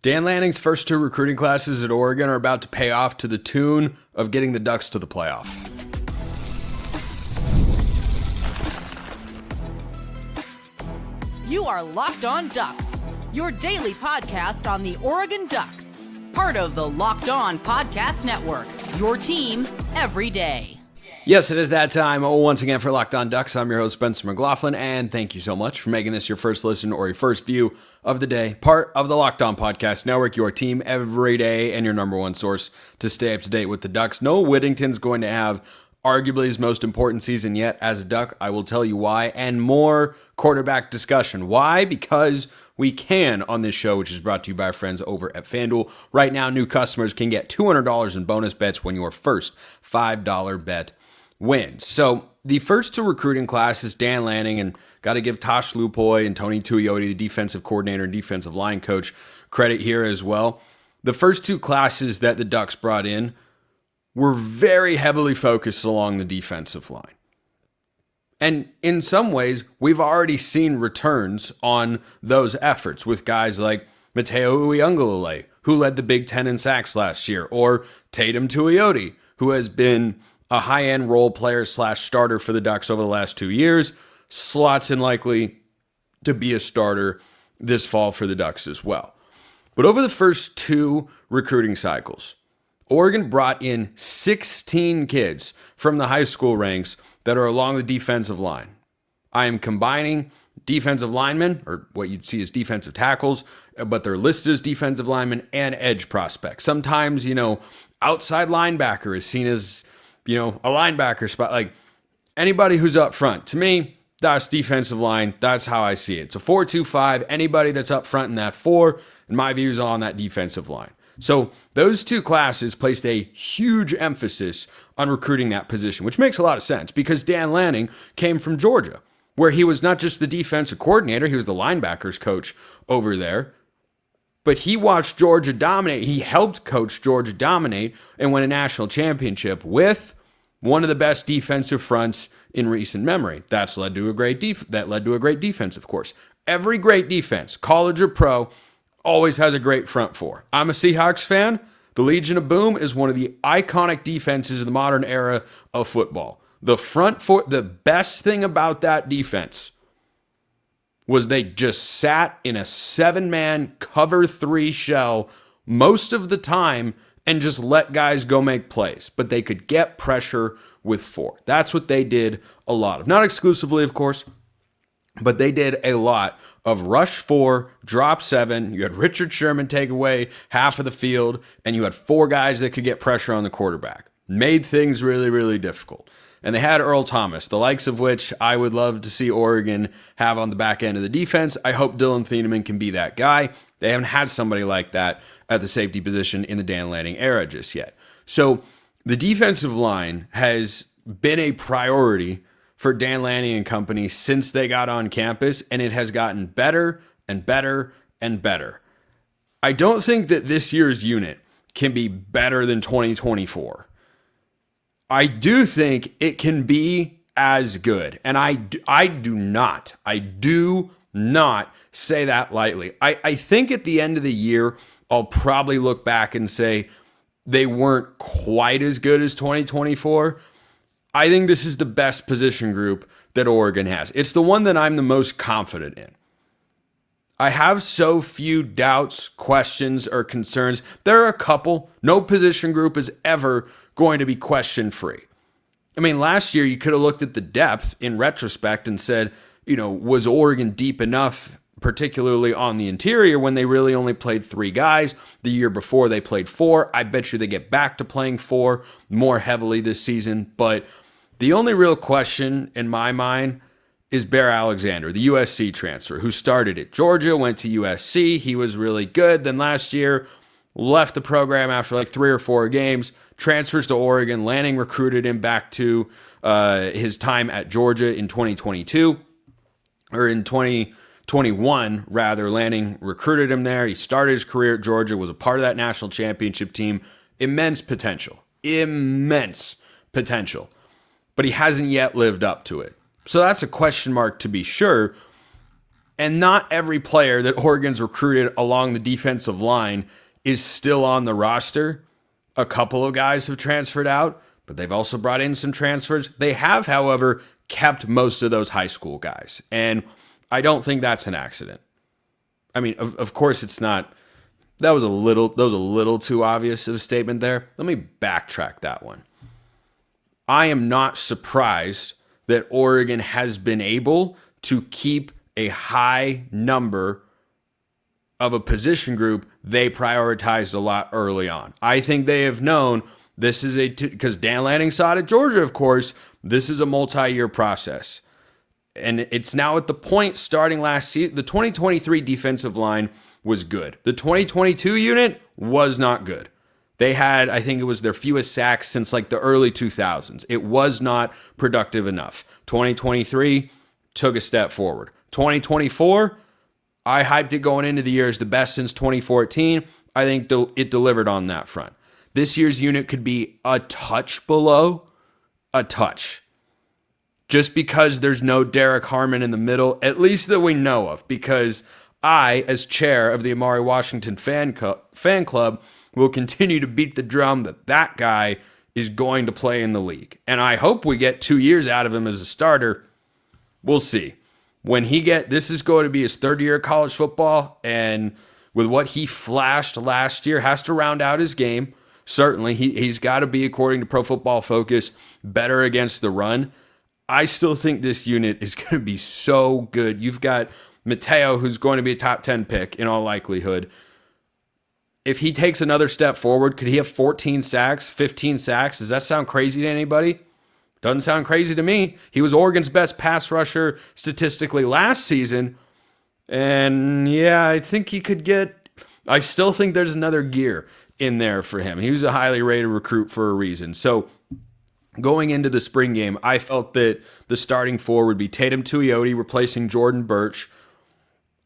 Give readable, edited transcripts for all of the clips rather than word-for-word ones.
Dan Lanning's first two recruiting classes at Oregon are about to pay off to the tune of getting the Ducks to the playoff. You are Locked On Ducks, your daily podcast on the Oregon Ducks. Part of the Locked On Podcast Network, your team every day. Yes, it is that time. Once again for Locked On Ducks, I'm your host, Spencer McLaughlin, and thank you so much for making this your first listen or your first view of the day. Part of the Locked On Podcast Network, your team every day, and your number one source to stay up to date with the Ducks. Noah Whittington's going to have arguably his most important season yet as a Duck. I will tell you why, and more quarterback discussion. Why? Because we can on this show, which is brought to you by our friends over at FanDuel. Right now, new customers can get $200 in bonus bets when your first $5 bet wins. So the first two recruiting classes, Dan Lanning, and got to give Tosh Lupoy and Tony Tuioti, the defensive coordinator and defensive line coach, credit here as well. The first two classes that the Ducks brought in were very heavily focused along the defensive line. And in some ways, we've already seen returns on those efforts with guys like Mateo Uiagalelei, who led the Big Ten in sacks last year, or Tatum Tuioti, who has been a high-end role player / starter for the Ducks over the last 2 years, slots in likely to be a starter this fall for the Ducks as well. But over the first two recruiting cycles, Oregon brought in 16 kids from the high school ranks that are along the defensive line. I am combining defensive linemen, or what you'd see as defensive tackles, but they're listed as defensive linemen, and edge prospects. Sometimes, outside linebacker is seen as a linebacker spot. Like anybody who's up front, to me, that's defensive line. That's how I see it. It's a 4-2-5. Anybody that's up front in that 4, in my view, is on that defensive line. So those two classes placed a huge emphasis on recruiting that position, which makes a lot of sense because Dan Lanning came from Georgia, where he was not just the defensive coordinator, he was the linebackers coach over there. But he watched Georgia dominate. He helped coach Georgia dominate and win a national championship with one of the best defensive fronts in recent memory. That led to a great defense, of course. Every great defense, college or pro, always has a great front four. I'm a Seahawks fan. The Legion of Boom is one of the iconic defenses of the modern era of football. The front four, the best thing about that defense was they just sat in a 7-man cover 3 shell most of the time and just let guys go make plays. But they could get pressure with 4. That's what they did a lot of. Not exclusively, of course, but they did a lot of rush 4, drop 7. You had Richard Sherman take away half of the field, and you had 4 guys that could get pressure on the quarterback. Made things really, really difficult. And they had Earl Thomas, the likes of which I would love to see Oregon have on the back end of the defense. I hope Dylan Thieneman can be that guy. They haven't had somebody like that at the safety position in the Dan Lanning era just yet. So the defensive line has been a priority for Dan Lanning and company since they got on campus, and it has gotten better and better and better. I don't think that this year's unit can be better than 2024. I do think it can be as good, and I do not say that lightly. I think at the end of the year, I'll probably look back and say they weren't quite as good as 2024. I think this is the best position group that Oregon has. It's the one that I'm the most confident in. I have so few doubts, questions, or concerns. There are a couple. No position group is ever going to be question-free. I mean, last year you could have looked at the depth in retrospect and said, was Oregon deep enough, particularly on the interior, when they really only played 3 guys? The year before they played 4. I bet you they get back to playing 4 more heavily this season. But the only real question in my mind is Bear Alexander, the USC transfer, who started at Georgia, went to USC. He was really good. Then last year, left the program after like 3 or 4 games, transfers to Oregon. Lanning recruited him back to his time at Georgia in 2022, or in 2021, rather. Lanning recruited him there. He started his career at Georgia, was a part of that national championship team. Immense potential. But he hasn't yet lived up to it. So that's a question mark to be sure. And not every player that Oregon's recruited along the defensive line is still on the roster. A couple of guys have transferred out, but they've also brought in some transfers. They have, however, kept most of those high school guys. And I don't think that's an accident. I mean, of course it's not. That was a little too obvious of a statement there. Let me backtrack that one. I am not surprised that Oregon has been able to keep a high number of a position group they prioritized a lot early on. I think they have known this is because Dan Lanning saw it at Georgia, of course, this is a multi-year process. And it's now at the point starting last season, the 2023 defensive line was good. The 2022 unit was not good. They had, I think it was their fewest sacks since like the early 2000s. It was not productive enough. 2023 took a step forward. 2024, I hyped it going into the year as the best since 2014. I think it delivered on that front. This year's unit could be a touch below, a touch. Just because there's no Derek Harmon in the middle, at least that we know of, because I, as chair of the Amari Washington fan club, will continue to beat the drum that guy is going to play in the league. And I hope we get 2 years out of him as a starter. We'll see. This is going to be his third year of college football, and with what he flashed last year, has to round out his game. Certainly, he's got to be, according to Pro Football Focus, better against the run. I still think this unit is going to be so good. You've got Mateo, who's going to be a top 10 pick in all likelihood. If he takes another step forward, could he have 14 sacks, 15 sacks? Does that sound crazy to anybody? Doesn't sound crazy to me. He was Oregon's best pass rusher statistically last season. And yeah, I think he could I still think there's another gear in there for him. He was a highly rated recruit for a reason. So going into the spring game, I felt that the starting four would be Tatum Tuioti replacing Jordan Burch.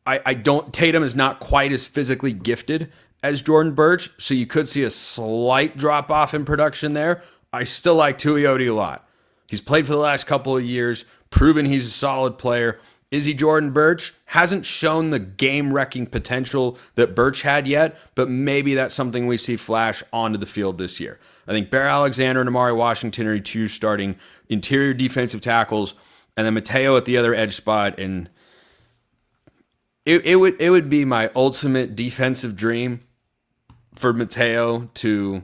Tatum is not quite as physically gifted as Jordan Burch, so you could see a slight drop off in production there. I still like Tuioti a lot. He's played for the last couple of years, proven he's a solid player. Is he Jordan Burch? Hasn't shown the game-wrecking potential that Burch had yet, but maybe that's something we see flash onto the field this year. I think Bear Alexander and Amari Washington are two starting interior defensive tackles, and then Mateo at the other edge spot. And it would be my ultimate defensive dream for Mateo to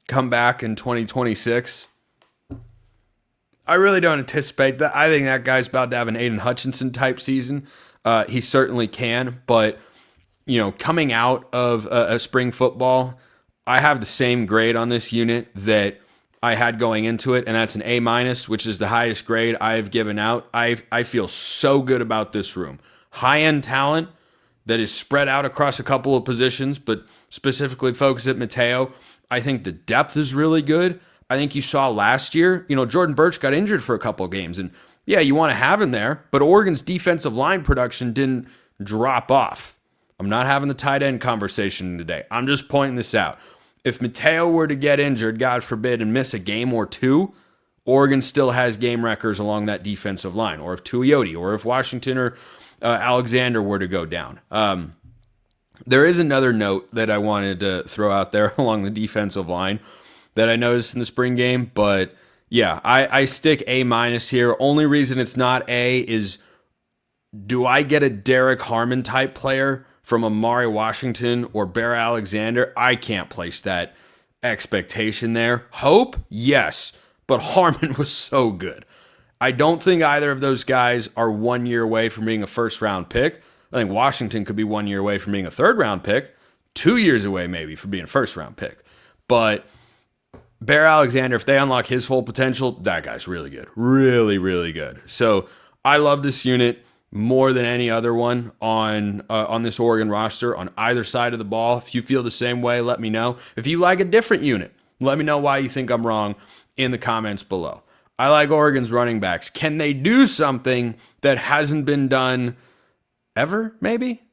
come back in 2026. I really don't anticipate that. I think that guy's about to have an Aiden Hutchinson type season. He certainly can, but coming out of a spring football, I have the same grade on this unit that I had going into it, and that's an A-, which is the highest grade I have given out. I feel so good about this room. High-end talent that is spread out across a couple of positions, but specifically focus at Mateo. I think the depth is really good. I think you saw last year, Jordan Burch got injured for a couple of games, and yeah, you want to have him there, but Oregon's defensive line production didn't drop off. I'm not having the tight end conversation today. I'm just pointing this out. If Mateo were to get injured, God forbid, and miss a game or two, Oregon still has game wreckers along that defensive line, or if Tuioti, or if Washington or Alexander were to go down. There is another note that I wanted to throw out there along the defensive line that I noticed in the spring game, but yeah, I stick A- here. Only reason it's not A is, do I get a Derek Harmon type player from Amari Washington or Bear Alexander? I can't place that expectation there. Hope? Yes, but Harmon was so good. I don't think either of those guys are 1 year away from being a first-round pick. I think Washington could be 1 year away from being a third-round pick, 2 years away maybe from being a first-round pick. But Bear Alexander, if they unlock his full potential, that guy's really good. Really, really good. So I love this unit more than any other one on this Oregon roster on either side of the ball. If you feel the same way, let me know. If you like a different unit, let me know why you think I'm wrong in the comments below. I like Oregon's running backs. Can they do something that hasn't been done ever, maybe?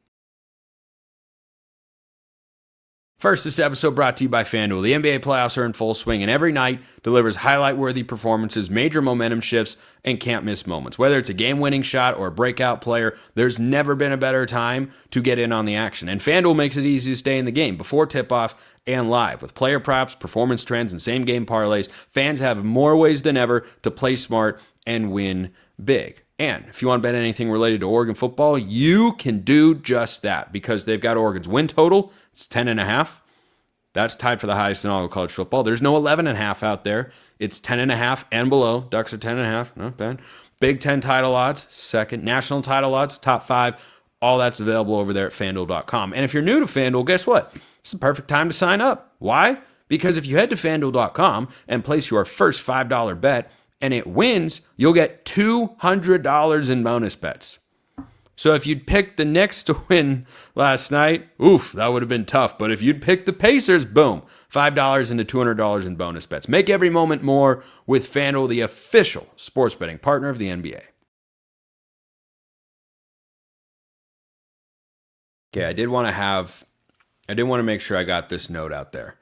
First, this episode brought to you by FanDuel. The NBA playoffs are in full swing, and every night delivers highlight-worthy performances, major momentum shifts, and can't-miss moments. Whether it's a game-winning shot or a breakout player, there's never been a better time to get in on the action. And FanDuel makes it easy to stay in the game before tip-off and live. With player props, performance trends, and same-game parlays, fans have more ways than ever to play smart and win big. And if you want to bet anything related to Oregon football, you can do just that because they've got Oregon's win total. It's 10.5. That's tied for the highest in all of college football. There's no 11.5 out there. It's 10.5 and below. Ducks are 10.5. Not bad. Big Ten title odds, second. National title odds, top 5. All that's available over there at FanDuel.com. And if you're new to FanDuel, guess what? It's the perfect time to sign up. Why? Because if you head to FanDuel.com and place your first $5 bet and it wins, you'll get $200 in bonus bets. So if you'd picked the Knicks to win last night, oof, that would have been tough. But if you'd picked the Pacers, boom, $5 into $200 in bonus bets. Make every moment more with FanDuel, the official sports betting partner of the NBA. Okay, I did want to make sure I got this note out there.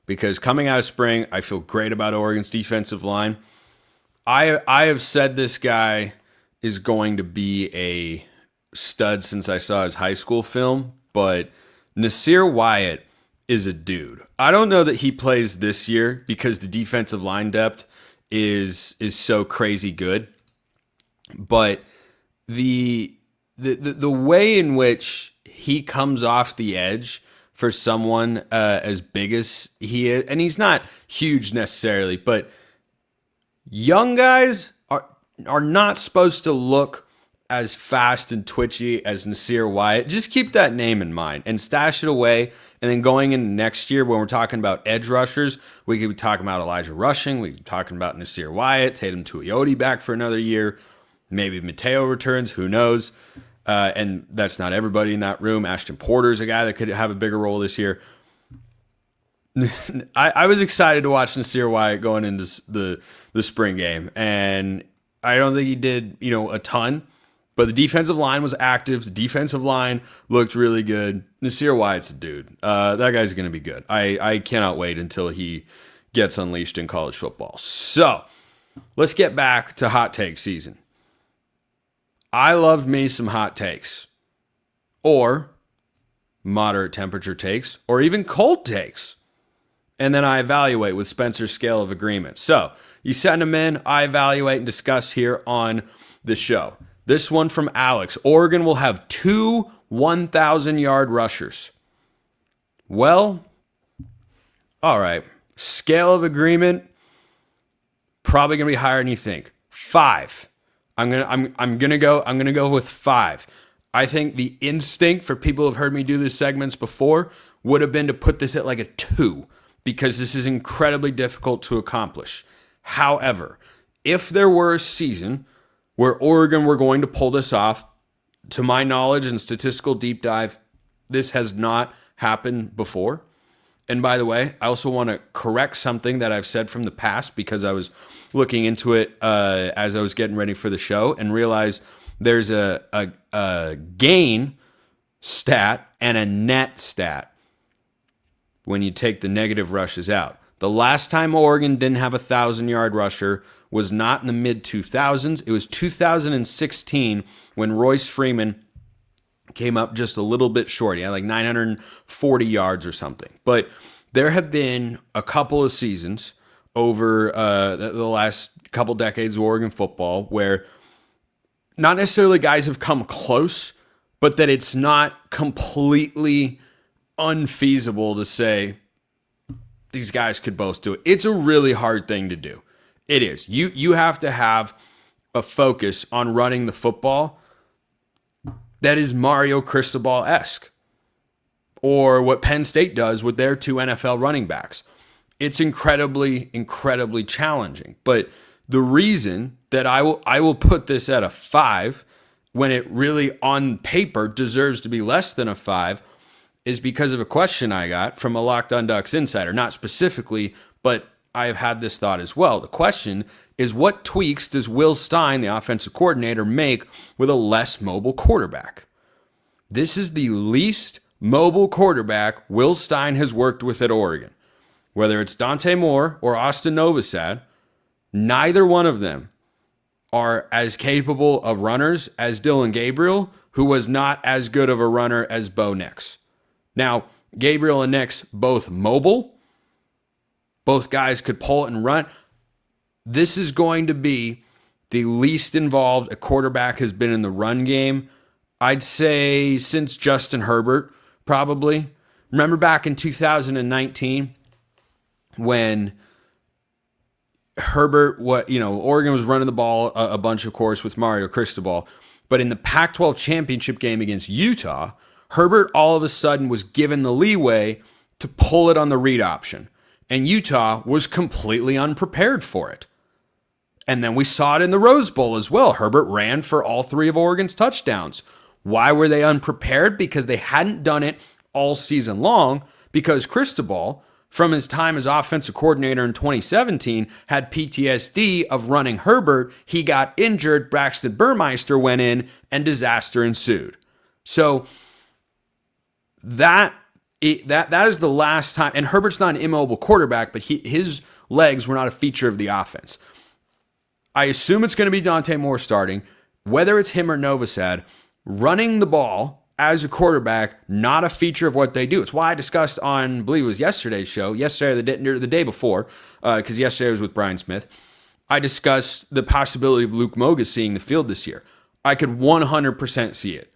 Because coming out of spring, I feel great about Oregon's defensive line. I have said this guy is going to be a stud since I saw his high school film, but Nasir Wyatt is a dude. I don't know that he plays this year because the defensive line depth is so crazy good, but the way in which he comes off the edge for someone as big as he is, and he's not huge necessarily, but young guys are not supposed to look as fast and twitchy as Nasir Wyatt. Just keep that name in mind and stash it away. And then going into next year, when we're talking about edge rushers, we could be talking about Elijah Rushing. We could be talking about Nasir Wyatt, Tatum Tuioti back for another year. Maybe Mateo returns. Who knows? And that's not everybody in that room. Ashton Porter's a guy that could have a bigger role this year. I was excited to watch Nasir Wyatt going into the spring game. And I don't think he did, a ton. But the defensive line was active. The defensive line looked really good. Nasir Wyatt's a dude. That guy's going to be good. I cannot wait until he gets unleashed in college football. So let's get back to hot take season. I loved me some hot takes. Or moderate temperature takes. Or even cold takes. And then I evaluate with Spencer's scale of agreement. So you send them in. I evaluate and discuss here on the show. This one from Alex. Oregon will have 2 1,000-yard rushers. Well, all right. Scale of agreement, probably gonna be higher than you think. 5. I'm gonna go with 5. I think the instinct for people who've heard me do these segments before would have been to put this at like a 2 because this is incredibly difficult to accomplish. However, if there were a season where Oregon were going to pull this off, to my knowledge and statistical deep dive, this has not happened before. And by the way, I also want to correct something that I've said from the past because I was looking into it as I was getting ready for the show and realized there's a gain stat and a net stat when you take the negative rushes out. The last time Oregon didn't have a 1,000-yard rusher was not in the mid-2000s. It was 2016 when Royce Freeman came up just a little bit short. He had like 940 yards or something. But there have been a couple of seasons over the last couple decades of Oregon football where not necessarily guys have come close, but that it's not completely unfeasible to say these guys could both do it. It's a really hard thing to do. It is. You have to have a focus on running the football that is Mario Cristobal-esque, or what Penn State does with their 2 NFL running backs. It's incredibly, incredibly challenging. But the reason that I will put this at a 5 when it really on paper deserves to be less than a 5 is because of a question I got from a Locked On Ducks insider. Not specifically, but I've had this thought as well. The question is, what tweaks does Will Stein, the offensive coordinator, make with a less mobile quarterback? This is the least mobile quarterback Will Stein has worked with at Oregon. Whether it's Dante Moore or Austin Novosad, neither one of them are as capable of runners as Dillon Gabriel, who was not as good of a runner as Bo Nix. Now, Gabriel and Nix, both mobile, both guys could pull it and run. This is going to be the least involved a quarterback has been in the run game, I'd say, since Justin Herbert, probably. Remember back in 2019 when Herbert, Oregon was running the ball a bunch, of course, with Mario Cristobal. But in the Pac-12 championship game against Utah, Herbert all of a sudden was given the leeway to pull it on the read option. And Utah was completely unprepared for it. And then we saw it in the Rose Bowl as well. Herbert ran for all 3 of Oregon's touchdowns. Why were they unprepared? Because they hadn't done it all season long, because Cristobal, from his time as offensive coordinator in 2017, had PTSD of running Herbert. He got injured, Braxton Burmeister went in, and disaster ensued. So that is the last time, and Herbert's not an immobile quarterback, but his legs were not a feature of the offense. I assume it's going to be Dante Moore starting. Whether it's him or Novosad, running the ball as a quarterback, not a feature of what they do. It's why I discussed on, I believe it was yesterday's show, yesterday or the day before, because yesterday was with Brian Smith, I discussed the possibility of Luke Moga seeing the field this year. I could 100% see it.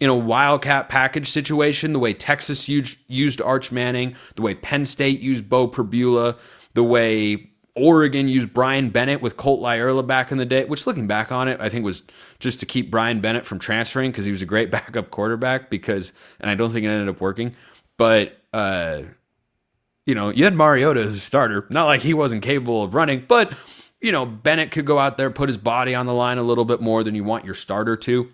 In a Wildcat package situation, the way Texas used Arch Manning, the way Penn State used Bo Perbula, the way Oregon used Brian Bennett with Colt Lyerla back in the day, which, looking back on it, I think was just to keep Brian Bennett from transferring because he was a great backup quarterback, and I don't think it ended up working. But, you had Mariota as a starter. Not like he wasn't capable of running, but, Bennett could go out there, put his body on the line a little bit more than you want your starter to.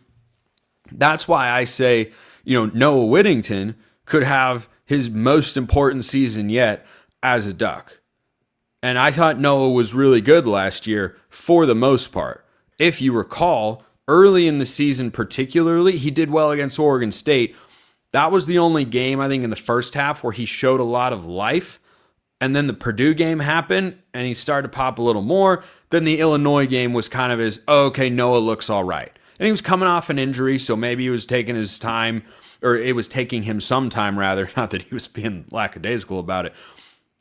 That's why I say, Noah Whittington could have his most important season yet as a Duck. And I thought Noah was really good last year for the most part. If you recall, early in the season particularly, he did well against Oregon State. That was the only game, I think, in the first half where he showed a lot of life. And then the Purdue game happened, and he started to pop a little more. Then the Illinois game was kind of his, okay, Noah looks all right. And he was coming off an injury, so maybe he was taking his time, or it was taking him some time, rather. Not that he was being lackadaisical about it.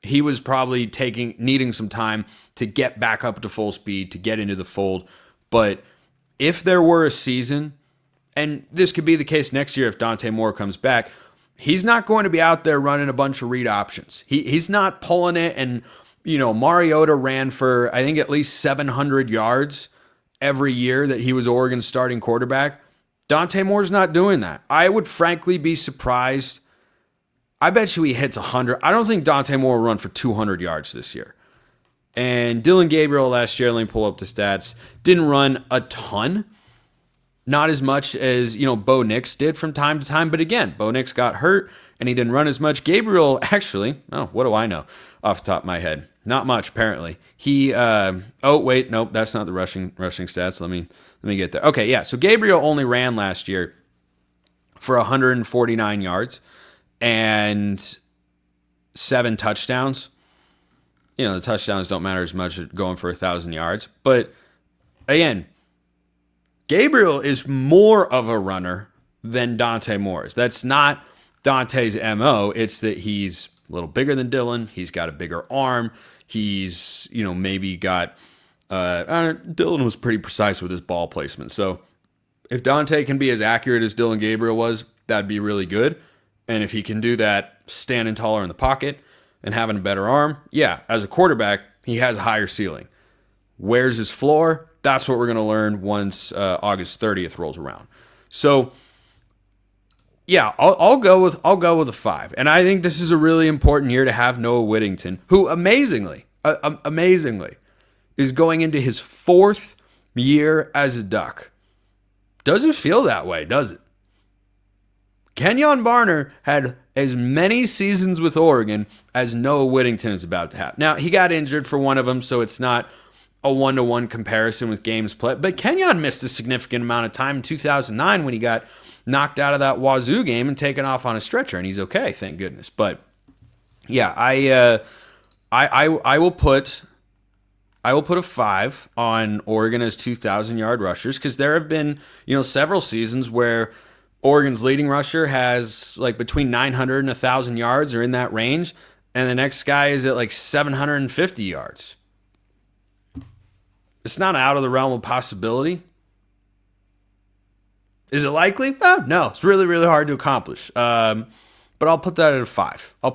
He was probably needing some time to get back up to full speed, to get into the fold. But if there were a season, and this could be the case next year if Dante Moore comes back, he's not going to be out there running a bunch of read options. He's not pulling it, and Mariota ran for, I think, at least 700 yards every year that he was Oregon's starting quarterback. Dante Moore's not doing that. I would frankly be surprised. I bet you he hits 100. I don't think Dante Moore will run for 200 yards this year. And Dillon Gabriel last year, let me pull up the stats, didn't run a ton. Not as much as, Bo Nix did from time to time. But again, Bo Nix got hurt and he didn't run as much. Gabriel, actually, what do I know off the top of my head? Not much, apparently. He, nope, that's not the rushing stats. Let me get there. Okay, yeah, so Gabriel only ran last year for 149 yards. And 7 touchdowns. The touchdowns don't matter as much as going for 1,000 yards. But again, Gabriel is more of a runner than Dante Moore is. That's not Dante's MO. It's that he's a little bigger than Dillon. He's got a bigger arm. He's, maybe got... Dillon was pretty precise with his ball placement. So if Dante can be as accurate as Dillon Gabriel was, that'd be really good. And if he can do that standing taller in the pocket and having a better arm, yeah, as a quarterback, he has a higher ceiling. Where's his floor? That's what we're going to learn once August 30th rolls around. So, yeah, I'll go with a 5. And I think this is a really important year to have Noah Whittington, who amazingly is going into his 4th year as a Duck. Doesn't feel that way, does it? Kenyon Barner had as many seasons with Oregon as Noah Whittington is about to have. Now, he got injured for one of them, so it's not a 1-to-1 comparison with games played. But Kenyon missed a significant amount of time in 2009 when he got knocked out of that Wazoo game and taken off on a stretcher, and he's okay, thank goodness. But yeah, I will put a 5 on Oregon as 2,000-yard rushers, because there have been, several seasons where Oregon's leading rusher has like between 900 and 1,000 yards or in that range, and the next guy is at like 750 yards. It's not out of the realm of possibility. Is it likely? No, it's really, really hard to accomplish. But I'll put that at a 5. I'll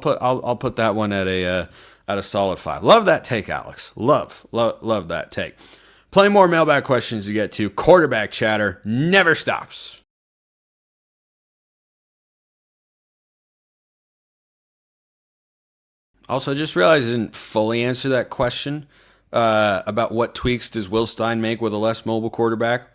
put that one at a solid 5. Love that take, Alex. Love that take. Plenty more mailbag questions to get to. Quarterback chatter never stops. Also, I just realized I didn't fully answer that question about what tweaks does Will Stein make with a less mobile quarterback.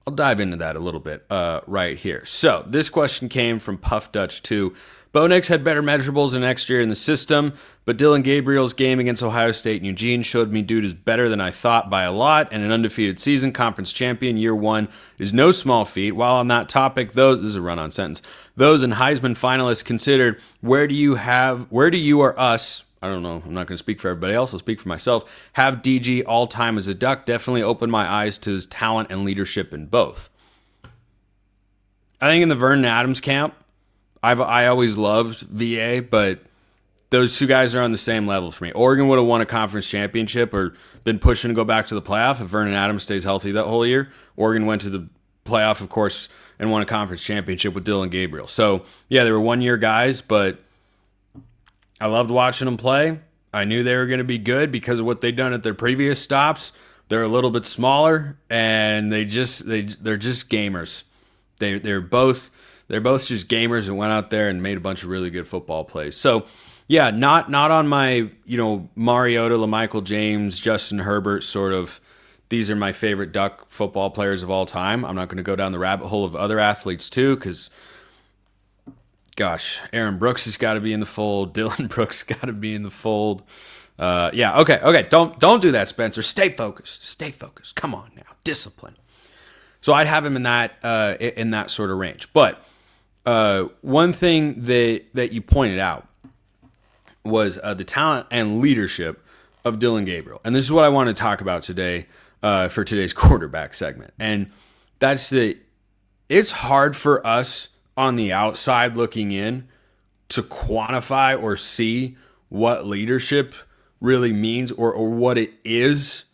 I'll dive into that a little bit right here. So this question came from Puff Dutch 2. Bo Nix had better measurables than next year in the system, but Dillon Gabriel's game against Ohio State and Eugene showed me dude is better than I thought by a lot, and an undefeated season, conference champion, year 1 is no small feat. While on that topic, this is a run-on sentence, those and Heisman finalists considered, where do you or us, I don't know, I'm not going to speak for everybody else, I'll speak for myself, have DG all-time as a Duck? Definitely opened my eyes to his talent and leadership in both. I think in the Vernon Adams camp, I always loved VA, but those two guys are on the same level for me. Oregon would have won a conference championship or been pushing to go back to the playoff if Vernon Adams stays healthy that whole year. Oregon went to the playoff, of course, and won a conference championship with Dillon Gabriel. So, yeah, they were one-year guys, but I loved watching them play. I knew they were going to be good because of what they'd done at their previous stops. They're a little bit smaller, and they're just gamers. They're both just gamers and went out there and made a bunch of really good football plays. So, yeah, not on my, Mariota, LaMichael James, Justin Herbert sort of, these are my favorite Duck football players of all time. I'm not going to go down the rabbit hole of other athletes too, because, gosh, Aaron Brooks has got to be in the fold. Dylan Brooks got to be in the fold. Okay. Don't do that, Spencer. Stay focused. Come on now. Discipline. So I'd have him in that sort of range. But one thing that you pointed out was the talent and leadership of Dillon Gabriel. And this is what I want to talk about today for today's quarterback segment. And that's that it's hard for us on the outside looking in to quantify or see what leadership really means or what it is,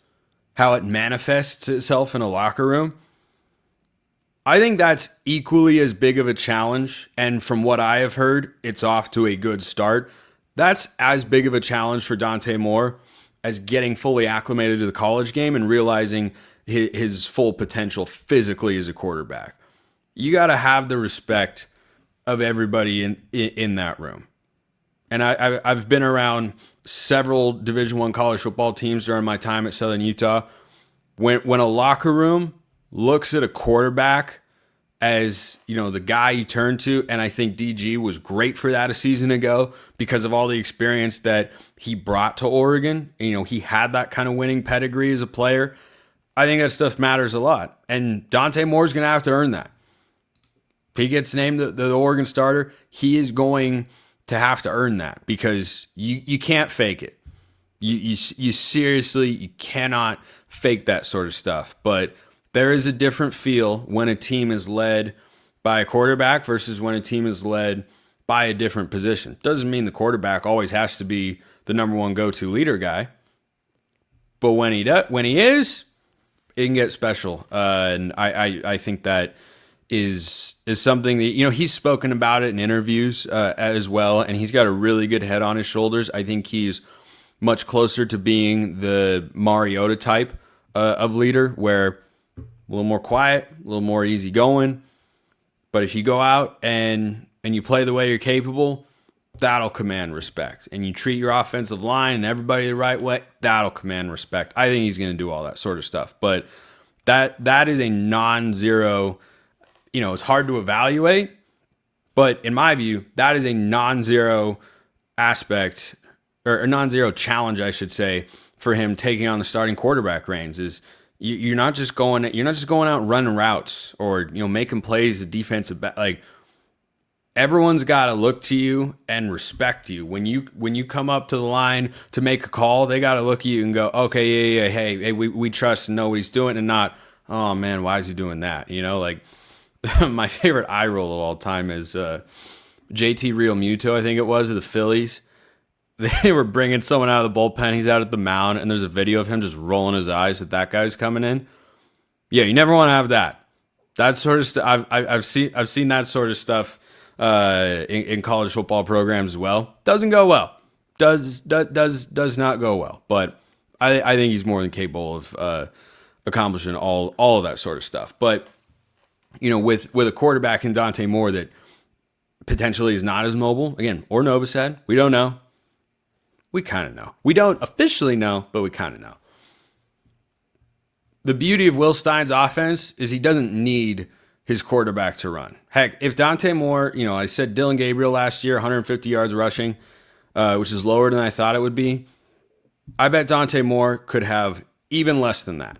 how it manifests itself in a locker room. I think that's equally as big of a challenge, and from what I have heard, it's off to a good start. That's as big of a challenge for Dante Moore as getting fully acclimated to the college game and realizing his full potential physically as a quarterback. You got to have the respect of everybody in that room. And I've been around several Division I college football teams during my time at Southern Utah. When a locker room looks at a quarterback as, the guy you turn to, and I think DG was great for that a season ago because of all the experience that he brought to Oregon. He had that kind of winning pedigree as a player. I think that stuff matters a lot. And Dante Moore's going to have to earn that. If he gets named the Oregon starter, he is going to have to earn that because you can't fake it. You seriously, you cannot fake that sort of stuff. But there is a different feel when a team is led by a quarterback versus when a team is led by a different position. Doesn't mean the quarterback always has to be the number one go-to leader guy. But when he is, it can get special. And I think that is something that, he's spoken about it in interviews as well. And he's got a really good head on his shoulders. I think he's much closer to being the Mariota type of leader where a little more quiet, a little more easygoing. But if you go out and you play the way you're capable, that'll command respect. And you treat your offensive line and everybody the right way, that'll command respect. I think he's going to do all that sort of stuff. But that is a non-zero, it's hard to evaluate. But in my view, that is a non-zero aspect, or a non-zero challenge, I should say, for him taking on the starting quarterback reins is You're not just going out running routes or making plays. The defensive back, like everyone's got to look to you and respect you when you come up to the line to make a call. They got to look at you and go, okay, yeah, hey, we trust and know what he's doing, and not, oh man, why is he doing that? Like my favorite eye roll of all time is JT Real Muto, I think it was, of the Phillies. They were bringing someone out of the bullpen. He's out at the mound, and there's a video of him just rolling his eyes that guy's coming in. Yeah, you never want to have that. That sort of stuff. I've seen that sort of stuff in college football programs as well. Doesn't go well. Does not go well. But I think he's more than capable of accomplishing all of that sort of stuff. But with a quarterback in Dante Moore that potentially is not as mobile, again, or Novosad, we don't know. We kind of know. We don't officially know, but we kind of know. The beauty of Will Stein's offense is he doesn't need his quarterback to run. Heck, if Dante Moore, I said Dillon Gabriel last year, 150 yards rushing, which is lower than I thought it would be. I bet Dante Moore could have even less than that.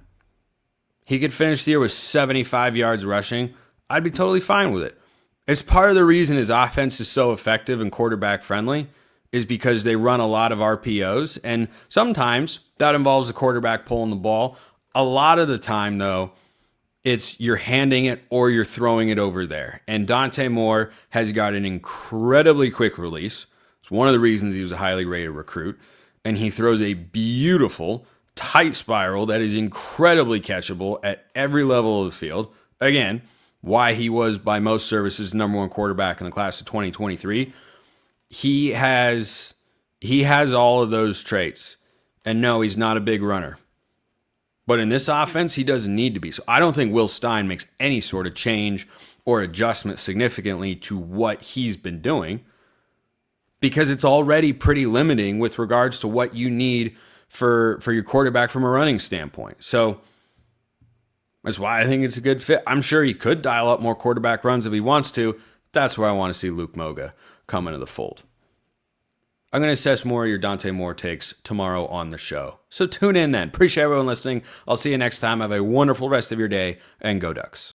He could finish the year with 75 yards rushing. I'd be totally fine with it. It's part of the reason his offense is so effective and quarterback friendly is because they run a lot of RPOs, and sometimes that involves the quarterback pulling the ball. A lot of the time, though, it's you're handing it or you're throwing it over there. And Dante Moore has got an incredibly quick release. It's one of the reasons he was a highly rated recruit. And he throws a beautiful, tight spiral that is incredibly catchable at every level of the field. Again, why he was by most services number one quarterback in the class of 2023. He has all of those traits. And no, he's not a big runner. But in this offense, he doesn't need to be. So I don't think Will Stein makes any sort of change or adjustment significantly to what he's been doing because it's already pretty limiting with regards to what you need for your quarterback from a running standpoint. So that's why I think it's a good fit. I'm sure he could dial up more quarterback runs if he wants to. That's where I want to see Luke Moga come into the fold. I'm going to assess more of your Dante Moore takes tomorrow on the show. So tune in then. Appreciate everyone listening. I'll see you next time. Have a wonderful rest of your day, and go Ducks.